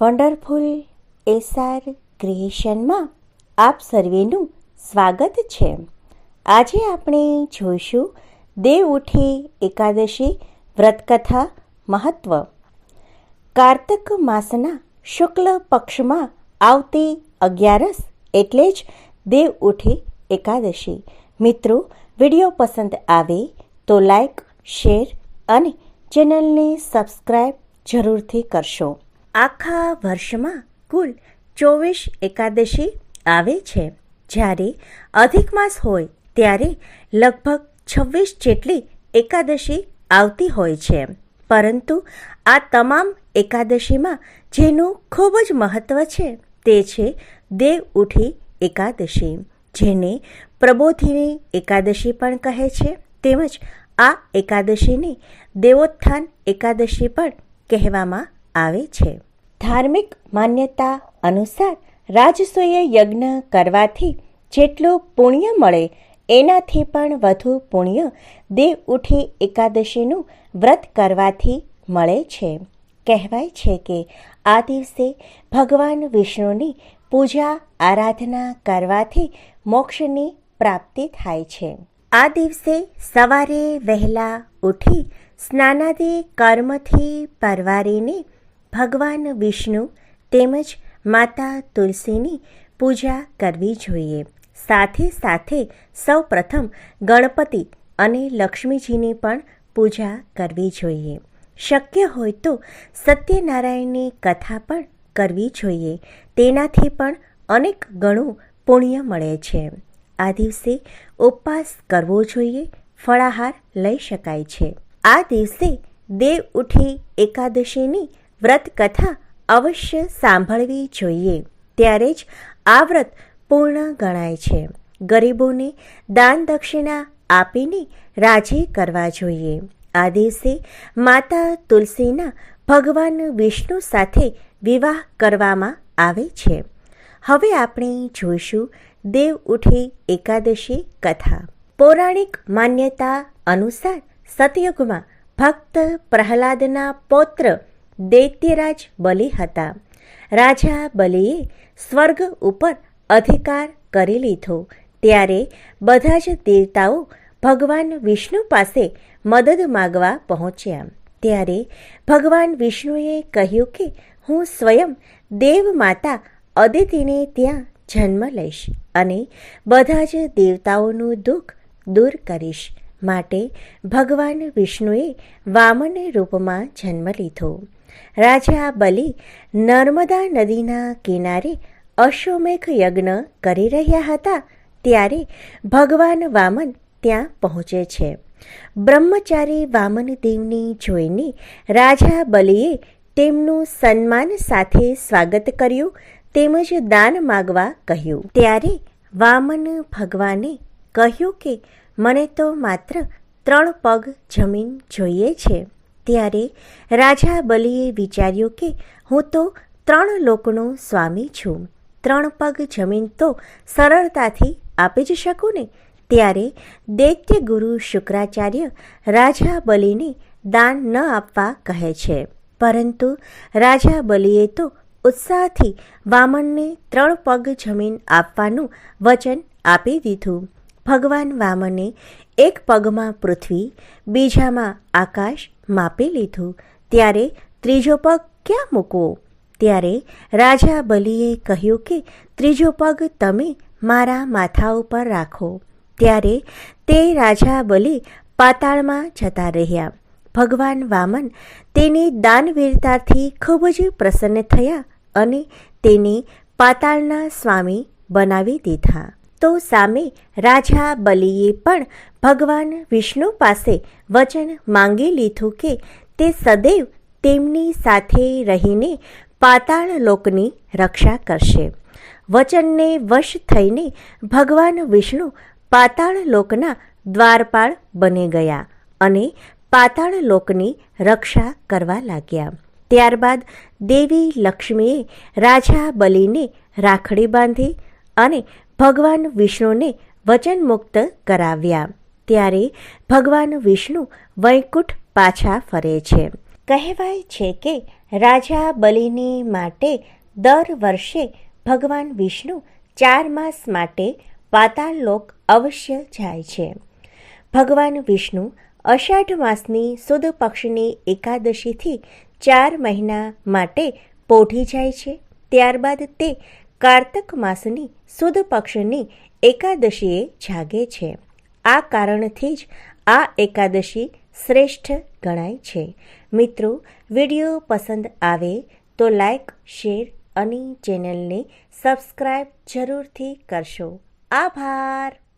Wonderful SR ક્રિએશનમાં આપ સર્વેનું સ્વાગત છે. આજે આપણે જોઈશું દેવઉઠી એકાદશી વ્રતકથા મહત્વ. કાર્તક માસના શુક્લ પક્ષમાં આવતી 11 એટલે જ દેવઉઠી એકાદશી. મિત્રો, વિડીયો પસંદ આવે તો લાઈક, શેર અને ચેનલને સબસ્ક્રાઈબ જરૂરથી કરશો. આખા વર્ષમાં કુલ 24 એકાદશી આવે છે. જ્યારે અધિક માસ હોય ત્યારે લગભગ 26 જેટલી એકાદશી આવતી હોય છે. પરંતુ આ તમામ એકાદશીમાં જેનું ખૂબ જ મહત્વ છે તે છે દેવઉઠી એકાદશી, જેને પ્રબોધિની એકાદશી પણ કહે છે. તેમજ આ એકાદશીને દેવોત્થાન એકાદશી પણ કહેવામાં આવે છે. ધાર્મિક માન્યતા અનુસાર રાજસૂય યજ્ઞ કરવાથી જેટલું પુણ્ય મળે એનાથી પણ વધુ પુણ્ય દેવઉઠી એકાદશીનું વ્રત કરવાથી મળે છે. કહેવાય છે કે આ દિવસે ભગવાન વિષ્ણુની પૂજા આરાધના કરવાથી મોક્ષની પ્રાપ્તિ થાય છે. આ દિવસે સવારે વહેલા ઉઠી સ્નાનાદિ કર્મથી પરવારીને ભગવાન વિષ્ણુ તેમજ માતા તુલસીની પૂજા કરવી જોઈએ. સાથે સાથે સૌ પ્રથમ ગણપતિ અને લક્ષ્મીજીની પણ પૂજા કરવી જોઈએ. શક્ય હોય તો સત્યનારાયણની કથા પણ કરવી જોઈએ. તેનાથી પણ અનેક ગણું પુણ્ય મળે છે. આ દિવસે ઉપવાસ કરવો જોઈએ. ફળાહાર લઈ શકાય છે. આ દિવસે દેવઉઠી એકાદશીની વ્રત કથા અવશ્ય સાંભળવી જોઈએ. ત્યારે જ આ વ્રત પૂર્ણ ગણાય છે. ગરીબોને દાન દક્ષિણા આપીને રાજી કરવા જોઈએ. આ દિવસે માતા તુલસીના ભગવાન વિષ્ણુ સાથે વિવાહ કરવામાં આવે છે. હવે આપણે જોઈશું દેવઉઠી એકાદશી કથા. પૌરાણિક માન્યતા અનુસાર સતયુગમાં ભક્ત પ્રહલાદના પૌત્ર દૈત્યરાજ બલિ હતા. રાજા બલિએ સ્વર્ગ ઉપર અધિકાર કરી લીધો. ત્યારે બધા જ દેવતાઓ ભગવાન વિષ્ણુ પાસે મદદ માગવા પહોંચ્યા. ત્યારે ભગવાન વિષ્ણુએ કહ્યું કે હું સ્વયં દેવ માતા અદિતિને ત્યાં જન્મ લઈશ અને બધા જ દેવતાઓનું દુઃખ દૂર કરીશ. માટે ભગવાન વિષ્ણુએ વામન રૂપમાં જન્મ લીધો. રાજા બલિ નર્મદા નદીના કિનારે અશ્વમેઘ યજ્ઞ કરી રહ્યા હતા. ત્યારે ભગવાન વામન ત્યાં પહોંચે છે. બ્રહ્મચારી વામનદેવની જોઈને રાજા બલિએ તેમનું સન્માન સાથે સ્વાગત કર્યું તેમજ દાન માગવા કહ્યું. ત્યારે વામન ભગવાને કહ્યું કે મને તો માત્ર 3 પગ જમીન જોઈએ છે. ત્યારે રાજા બલિએ વિચાર્યું કે હું તો 3 લોકનો સ્વામી છું. 3 પગ જમીન તો સરળતાથી આપી જ શકું ને. ત્યારે દૈત્ય ગુરુ શુક્રાચાર્ય રાજા બલિને દાન ન આપવા કહે છે. પરંતુ રાજા બલિએ તો ઉત્સાહથી વામનને 3 પગ જમીન આપવાનું વચન આપી દીધું. ભગવાન વામને 1 પગમાં પૃથ્વી, બીજામાં આકાશ માપી લીધું. ત્યારે 3જો પગ ક્યાં મૂકવો? ત્યારે રાજા બલિએ કહ્યું કે 3જો પગ તમે મારા માથા ઉપર રાખો. ત્યારે તે રાજા બલિ પાતાળમાં જતા રહ્યા. ભગવાન વામન તેની દાનવીરતાથી ખૂબ જ પ્રસન્ન થયા અને તેને પાતાળના સ્વામી બનાવી દીધા. તો સામે રાજા બલિએ પણ ભગવાન વિષ્ણુ પાસે વચન માંગી લીધું કે તે સદૈવ તેમની સાથે રહીને પાતાળ લોકની રક્ષા કરશે. વચનને વશ થઈને ભગવાન વિષ્ણુ પાતાળ લોકના દ્વારપાળ બની ગયા અને પાતાળ લોકની રક્ષા કરવા લાગ્યા. ત્યારબાદ દેવી લક્ષ્મીએ રાજા બલિને રાખડી બાંધી અને ભગવાન વિષ્ણુને વચન મુક્ત કરાવ્યા. ત્યારે ભગવાન વિષ્ણુ વૈકુંઠ પાછા ફરે છે. કહેવાય છે કે રાજા બલિની માટે દર વર્ષે ભગવાન વિષ્ણુ 4 માસ માટે પાતાળ લોક અવશ્ય જાય છે. ભગવાન વિષ્ણુ અષાઢ માસની સુદ પક્ષની એકાદશીથી 4 મહિના માટે પોઢી જાય છે. ત્યારબાદ તે કાર્તક માસની સુદ પક્ષની એકાદશીએ જાગે છે. આ કારણથી જ આ એકાદશી શ્રેષ્ઠ ગણાય છે. મિત્રો, વિડીયો પસંદ આવે તો લાઈક, શેર અને ચેનલને સબસ્ક્રાઈબ જરૂરથી કરશો. આભાર.